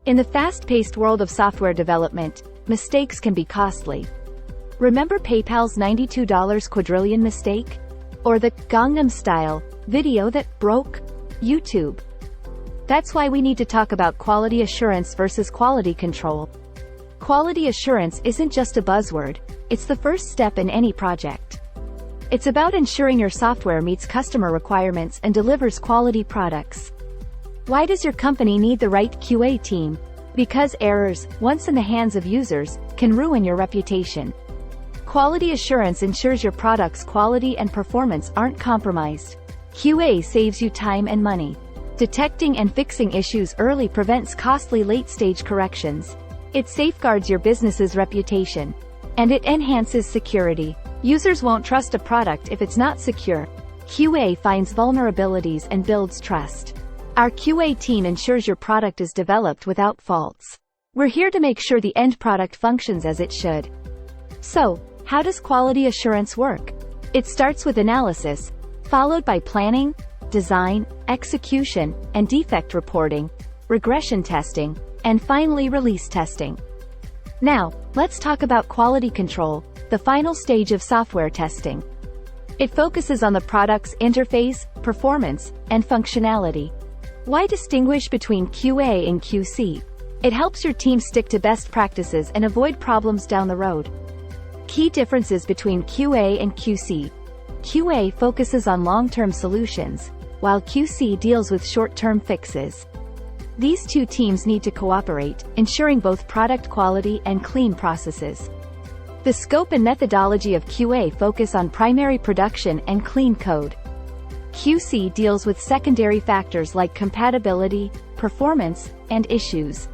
In the fast-paced world of software development, mistakes can be costly. Remember PayPal's $92 quadrillion mistake? Or the Gangnam Style video that broke YouTube? That's why we need to talk about quality assurance versus quality control. Quality assurance isn't just a buzzword, it's the first step in any project. It's about ensuring your software meets customer requirements and delivers quality products. Why does your company need the right QA team? Because errors, once in the hands of users, can ruin your reputation. Quality assurance ensures your product's quality and performance aren't compromised. QA saves you time and money. Detecting and fixing issues early prevents costly late-stage corrections. It safeguards your business's reputation. And it enhances security. Users won't trust a product if it's not secure. QA finds vulnerabilities and builds trust. Our QA team ensures your product is developed without faults. We're here to make sure the end product functions as it should. So, how does quality assurance work? It starts with analysis, followed by planning, design, execution, and defect reporting, regression testing, and finally release testing. Now, let's talk about quality control, the final stage of software testing. It focuses on the product's interface, performance, and functionality. Why distinguish between QA and QC? It helps your team stick to best practices and avoid problems down the road. Key differences between QA and QC. QA focuses on long-term solutions, while QC deals with short-term fixes. These two teams need to cooperate, ensuring both product quality and clean processes. The scope and methodology of QA focus on primary production and clean code. QC deals with secondary factors like compatibility, performance, and issues.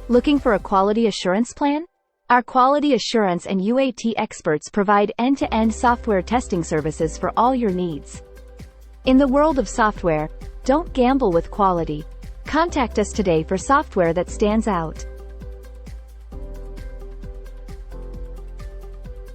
Looking for a quality assurance plan? Our quality assurance and UAT experts provide end-to-end software testing services for all your needs. In the world of software, don't gamble with quality. Contact us today for software that stands out.